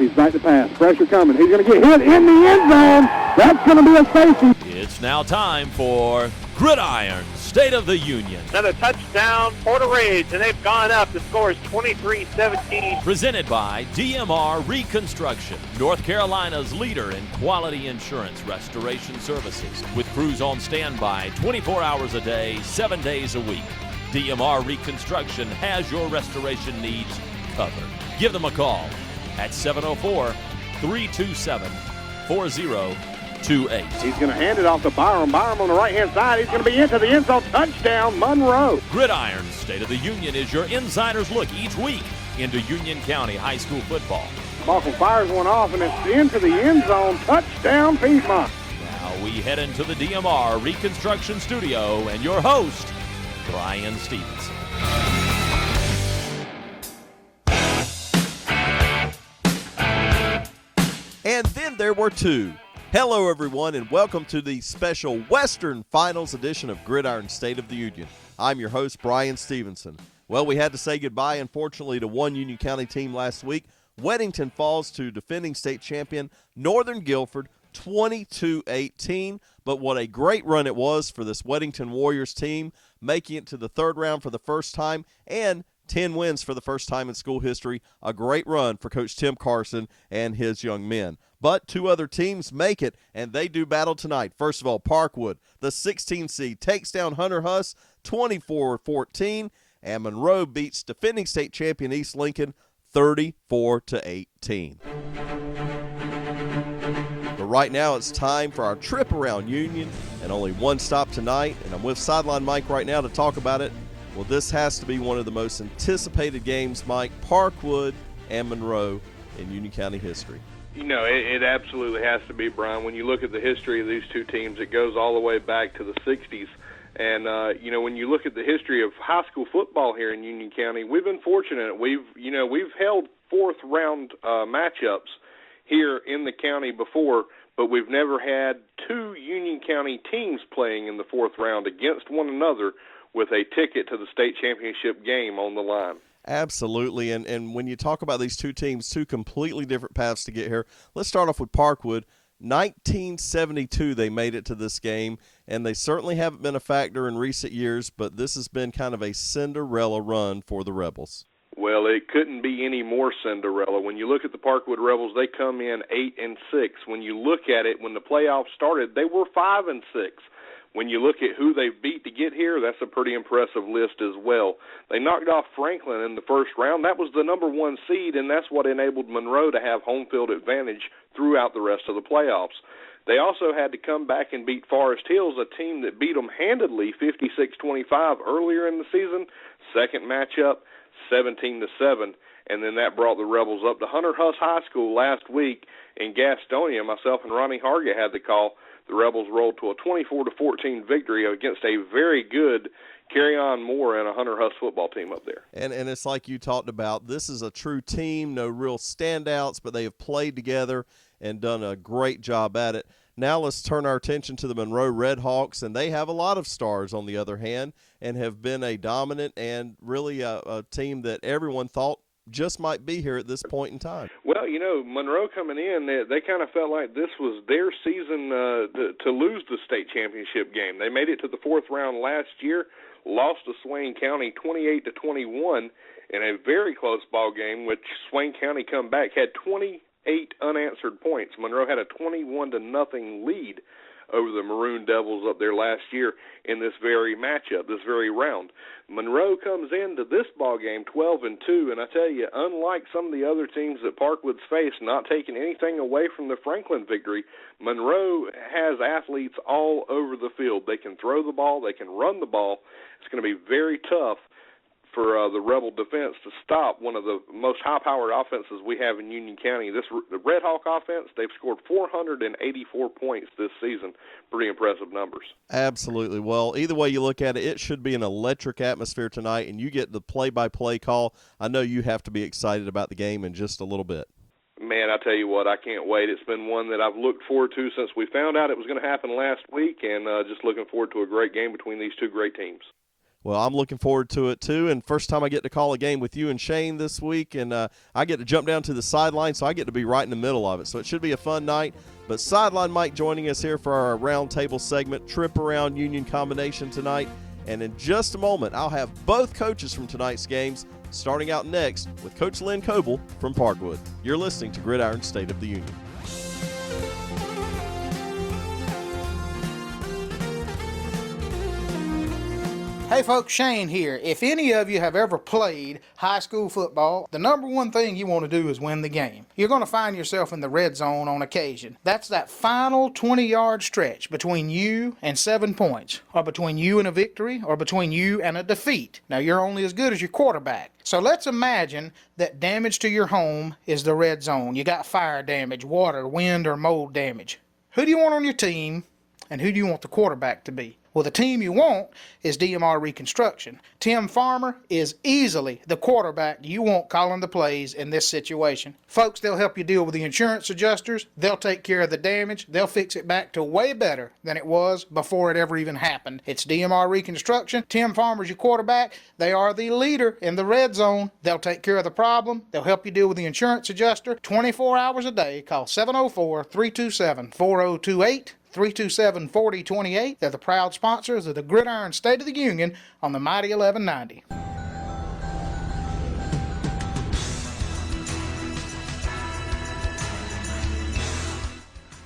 He's back to pass. Pressure coming. He's going to get hit in the end zone. That's going to be a safety. It's now time for Gridiron, State of the Union. Another touchdown for the Rage, and they've gone up. The score is 23-17. Presented by DMR Reconstruction, North Carolina's leader in quality insurance restoration services, with crews on standby 24 hours a day, 7 days a week. DMR Reconstruction has your restoration needs covered. Give them a call at 704-327-4028. He's going to hand it off to Byram. Byram on the right-hand side. He's going to be into the end zone. Touchdown, Monroe. Gridiron State of the Union is your insider's look each week into Union County High School football. Malcolm fires one off, and it's into the end zone. Touchdown, Piedmont. Now we head into the DMR Reconstruction Studio, and your host, Brian Stevenson. And then there were two. Hello, everyone, and welcome to the special Western Finals edition of Gridiron State of the Union. I'm your host, Brian Stevenson. Well, we had to say goodbye, unfortunately, to one Union County team last week. Weddington falls to defending state champion Northern Guilford, 22-18. But what a great run it was for this Weddington Warriors team, making it to the third round for the first time and 10 wins for the first time in school history. A great run for Coach Tim Carson and his young men. But two other teams make it, and they do battle tonight. First of all, Parkwood, the 16 seed, takes down Hunter Huss 24-14, and Monroe beats defending state champion East Lincoln 34-18. But right now it's time for our trip around Union, and only one stop tonight, and I'm with Sideline Mike right now to talk about it. Well, this has to be one of the most anticipated games, Mike, Parkwood and Monroe in Union County history. You know, it absolutely has to be, Brian. When you look at the history of these two teams, it goes all the way back to the 60s. And, you know, when you look at the history of high school football here in Union County, we've been fortunate. We've held fourth-round matchups here in the county before, but we've never had two Union County teams playing in the fourth round against one another with a ticket to the state championship game on the line. Absolutely, and when you talk about these two teams, two completely different paths to get here. Let's start off with Parkwood. 1972 they made it to this game, and they certainly haven't been a factor in recent years, but this has been kind of a Cinderella run for the Rebels. Well, it couldn't be any more Cinderella. When you look at the Parkwood Rebels, they come in 8-6. When you look at it, when the playoffs started, they were 5-6. When you look at who they've beat to get here, that's a pretty impressive list as well. They knocked off Franklin in the first round. That was the number one seed, and that's what enabled Monroe to have home field advantage throughout the rest of the playoffs. They also had to come back and beat Forest Hills, a team that beat them handedly 56-25 earlier in the season. Second matchup, 17-7. And then that brought the Rebels up to Hunter Huss High School last week in Gastonia. Myself and Ronnie Hargett had the call. The Rebels rolled to a 24-14 victory against a very good Carry-On Moore and a Hunter Huss football team up there. And it's like you talked about, this is a true team, no real standouts, but they have played together and done a great job at it. Now let's turn our attention to the Monroe Redhawks, and they have a lot of stars on the other hand and have been a dominant and really a team that everyone thought just might be here at this point in time. Well, you know, Monroe coming in, they kind of felt like this was their season to lose the state championship game. They made it to the fourth round last year, lost to Swain County 28-21 in a very close ball game, which Swain County come back, had 28 unanswered points. Monroe had a 21-0 lead over the Maroon Devils up there last year in this very matchup, this very round. Monroe comes into this ball game 12-2, and I tell you, unlike some of the other teams that Parkwood's faced, not taking anything away from the Franklin victory, Monroe has athletes all over the field. They can throw the ball, they can run the ball. It's going to be very tough for the Rebel defense to stop one of the most high-powered offenses we have in Union County. The Red Hawk offense, they've scored 484 points this season. Pretty impressive numbers. Absolutely. Well, either way you look at it, it should be an electric atmosphere tonight, and you get the play-by-play call. I know you have to be excited about the game in just a little bit. Man, I tell you what, I can't wait. It's been one that I've looked forward to since we found out it was going to happen last week, and just looking forward to a great game between these two great teams. Well, I'm looking forward to it, too, and first time I get to call a game with you and Shane this week, and I get to jump down to the sideline, so I get to be right in the middle of it. So it should be a fun night. But Sideline Mike joining us here for our roundtable segment, Trip Around Union Combination tonight. And in just a moment, I'll have both coaches from tonight's games, starting out next with Coach Lynn Coble from Parkwood. You're listening to Gridiron State of the Union. Hey folks, Shane here. If any of you have ever played high school football, the number one thing you want to do is win the game. You're going to find yourself in the red zone on occasion. That's that final 20-yard stretch between you and 7 points, or between you and a victory, or between you and a defeat. Now, you're only as good as your quarterback. So let's imagine that damage to your home is the red zone. You got fire damage, water, wind, or mold damage. Who do you want on your team, and who do you want the quarterback to be? Well, the team you want is DMR Reconstruction. Tim Farmer is easily the quarterback you want calling the plays in this situation. Folks, they'll help you deal with the insurance adjusters. They'll take care of the damage. They'll fix it back to way better than it was before it ever even happened. It's DMR Reconstruction. Tim Farmer's your quarterback. They are the leader in the red zone. They'll take care of the problem. They'll help you deal with the insurance adjuster 24 hours a day. Call 704-327-4028. 327-4028. They're the proud sponsors of the Gridiron State of the Union on the Mighty 1190.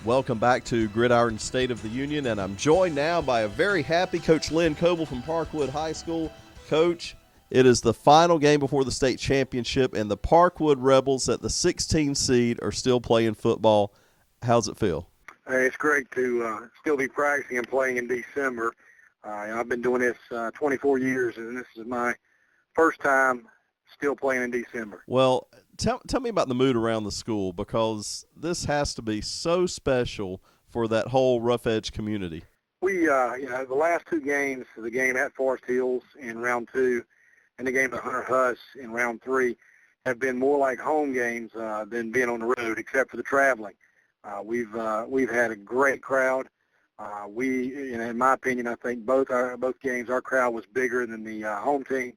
Welcome back to Gridiron State of the Union, and I'm joined now by a very happy Coach Lynn Coble from Parkwood High School. Coach, it is the final game before the state championship, and the Parkwood Rebels at the 16 seed are still playing football. How's it feel? It's great to still be practicing and playing in December. I've been doing this 24 years, and this is my first time still playing in December. Well, tell me about the mood around the school, because this has to be so special for that whole Rough Edge community. We, the last two games, the game at Forest Hills in round 2 and the game at Hunter Huss in round 3, have been more like home games than being on the road, except for the traveling. We've had a great crowd. In my opinion, I think both games, our crowd was bigger than the home team,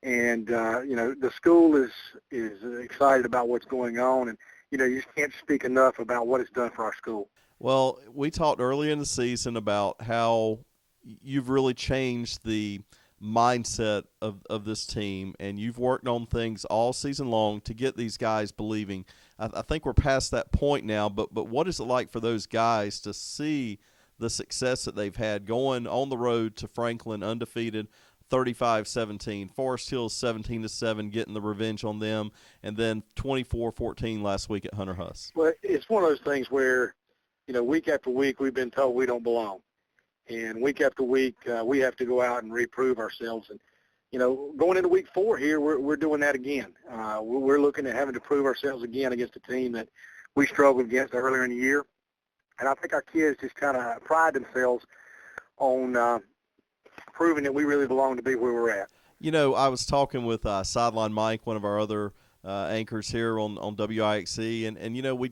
and the school is excited about what's going on, and you just can't speak enough about what it's done for our school. Well, we talked earlier in the season about how you've really changed the mindset of this team, and you've worked on things all season long to get these guys believing. I think we're past that point now, but what is it like for those guys to see the success that they've had going on the road to Franklin undefeated, 35-17, Forest Hills 17-7, getting the revenge on them, and then 24-14 last week at Hunter Huss? Well, it's one of those things where, week after week we've been told we don't belong. And week after week, we have to go out and reprove ourselves. And, going into week 4 here, we're doing that again. We're looking at having to prove ourselves again against a team that we struggled against earlier in the year. And I think our kids just kind of pride themselves on proving that we really belong to be where we're at. I was talking with Sideline Mike, one of our other anchors here on WIXE, and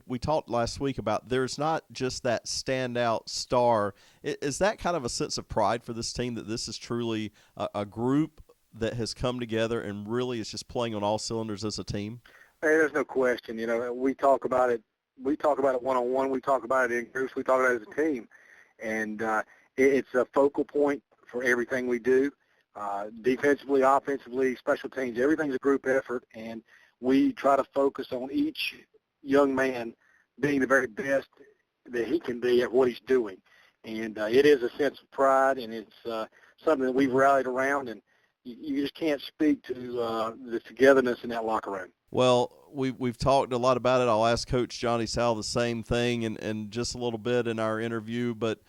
we talked last week about there's not just that standout star. Is that kind of a sense of pride for this team, that this is truly a group that has come together and really is just playing on all cylinders as a team? Hey, there's no question. We talk about it. We talk about it one-on-one. We talk about it in groups. We talk about it as a team, and it's a focal point for everything we do. Defensively, offensively, special teams, everything's a group effort, and we try to focus on each young man being the very best that he can be at what he's doing. And it is a sense of pride, and it's something that we've rallied around, and you just can't speak to the togetherness in that locker room. Well, we've talked a lot about it. I'll ask Coach Johnny Sal the same thing and just a little bit in our interview. But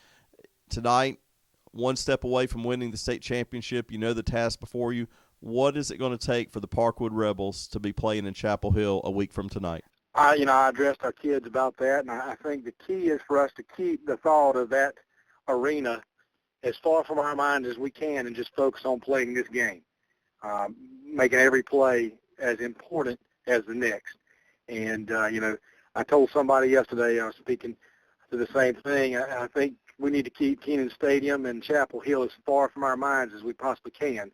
tonight, one step away from winning the state championship, the task before you. What is it going to take for the Parkwood Rebels to be playing in Chapel Hill a week from tonight? I addressed our kids about that, and I think the key is for us to keep the thought of that arena as far from our mind as we can and just focus on playing this game, making every play as important as the next. And, I told somebody yesterday, I was speaking to the same thing. I think we need to keep Kenan Stadium and Chapel Hill as far from our minds as we possibly can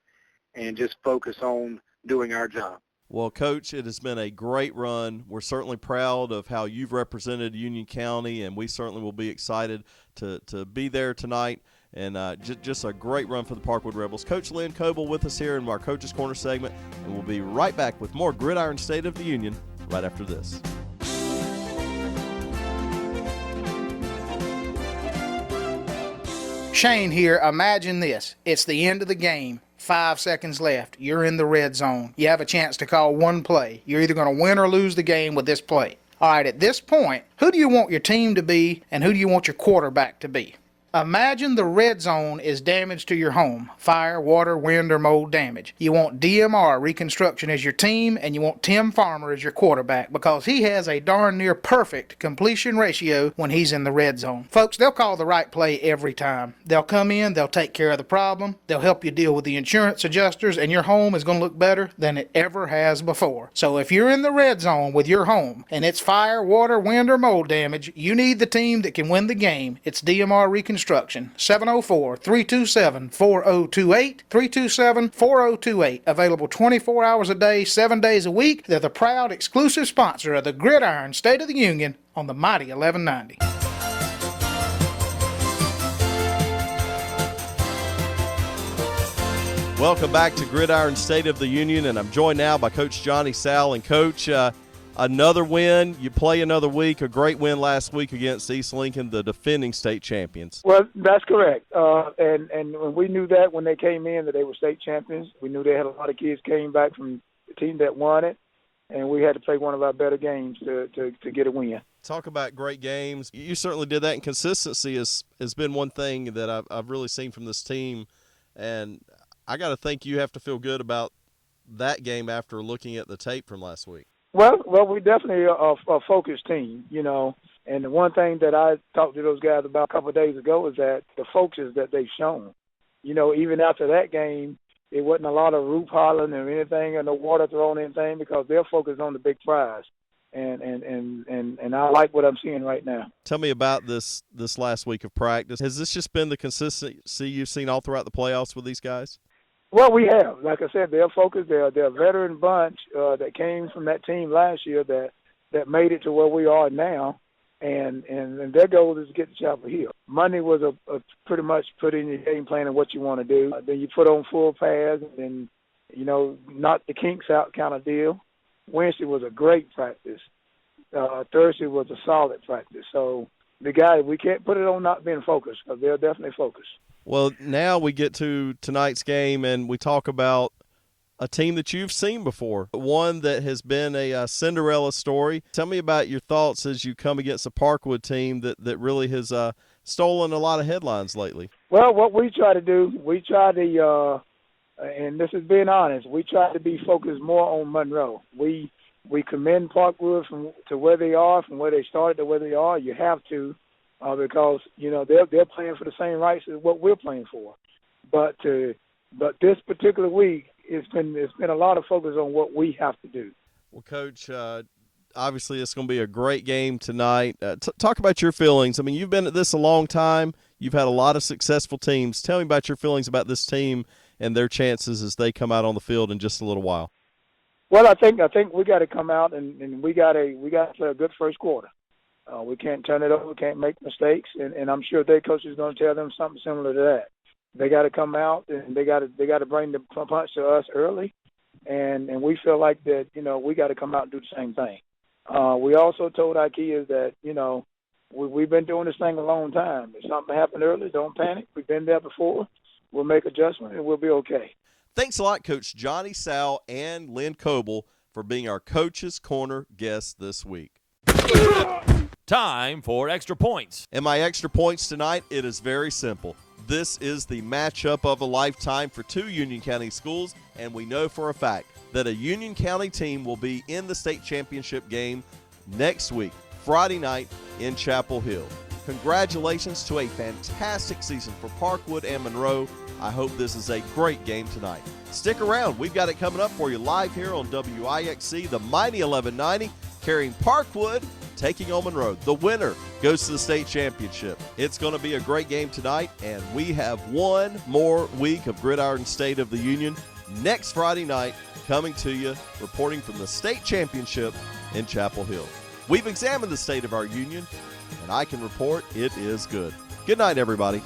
and just focus on doing our job. Well, Coach, it has been a great run. We're certainly proud of how you've represented Union County, and we certainly will be excited to be there tonight. And just a great run for the Parkwood Rebels. Coach Lynn Coble with us here in our Coach's Corner segment, and we'll be right back with more Gridiron State of the Union right after this. Shane here. Imagine this. It's the end of the game. 5 seconds left. You're in the red zone. You have a chance to call one play. You're either going to win or lose the game with this play. All right, at this point, who do you want your team to be and who do you want your quarterback to be? Imagine the red zone is damage to your home. Fire, water, wind, or mold damage. You want DMR Reconstruction as your team, and you want Tim Farmer as your quarterback because he has a darn near perfect completion ratio when he's in the red zone. Folks, they'll call the right play every time. They'll come in, they'll take care of the problem, they'll help you deal with the insurance adjusters, and your home is going to look better than it ever has before. So if you're in the red zone with your home, and it's fire, water, wind, or mold damage, you need the team that can win the game. It's DMR Reconstruction. 704-327-4028, 327-4028. Available 24 hours a day, 7 days a week. They're the proud exclusive sponsor of the Gridiron State of the Union on the mighty 1190. Welcome back to Gridiron State of the Union, and I'm joined now by Coach Johnny Sal. And Coach, another win. You play another week. A great win last week against East Lincoln, the defending state champions. Well, that's correct. And we knew that when they came in that they were state champions. We knew they had a lot of kids came back from the team that won it, and we had to play one of our better games to get a win. Talk about great games. You certainly did that, and consistency has been one thing that I've really seen from this team. And I got to think you have to feel good about that game after looking at the tape from last week. Well, we definitely are a focused team, you know. And the one thing that I talked to those guys about a couple of days ago is that the focus that they've shown. You know, even after that game, it wasn't a lot of roof hollering or anything or no water thrown anything because they're focused on the big prize. And I like what I'm seeing right now. Tell me about this last week of practice. Has this just been the consistency you've seen all throughout the playoffs with these guys? Well, we have. Like I said, they're focused. They're a veteran bunch that came from that team last year that made it to where we are now, and their goal is to get to Chapel Hill. Monday was a pretty much put in your game plan of what you want to do. Then you put on full pads and, you know, knock the kinks out kind of deal. Wednesday was a great practice. Thursday was a solid practice. So the guys, we can't put it on not being focused because they're definitely focused. Well, now we get to tonight's game, and we talk about a team that you've seen before, one that has been a Cinderella story. Tell me about your thoughts as you come against a Parkwood team that really has stolen a lot of headlines lately. Well, what we try to do, and this is being honest, we try to be focused more on Monroe. We commend Parkwood to where they are, from where they started to where they are. You have to. Because, you know, they're playing for the same rights as what we're playing for. But this particular week, it's been a lot of focus on what we have to do. Well, Coach, obviously it's going to be a great game tonight. Talk about your feelings. I mean, you've been at this a long time. You've had a lot of successful teams. Tell me about your feelings about this team and their chances as they come out on the field in just a little while. Well, I think we got to come out and we got to play a good first quarter. We can't turn it over. We can't make mistakes, and I'm sure their coach is going to tell them something similar to that. They got to come out and they got to bring the punch to us early, and we feel like that. You know, we got to come out and do the same thing. We also told our kids that, you know, we've been doing this thing a long time. If something happened early, don't panic. We've been there before. We'll make adjustments and we'll be okay. Thanks a lot, Coach Johnny Sal and Lynn Coble, for being our Coach's Corner guests this week. Time for extra points. And my extra points tonight, it is very simple. This is the matchup of a lifetime for two Union County schools, and we know for a fact that a Union County team will be in the state championship game next week, Friday night in Chapel Hill. Congratulations to a fantastic season for Parkwood and Monroe. I hope this is a great game tonight. Stick around. We've got it coming up for you live here on WIXC, the Mighty 1190, carrying Parkwood taking on Monroe. The winner goes to the state championship. It's going to be a great game tonight, and we have one more week of Gridiron State of the Union next Friday night coming to you, reporting from the state championship in Chapel Hill. We've examined the state of our union, and I can report it is good. Good night, everybody.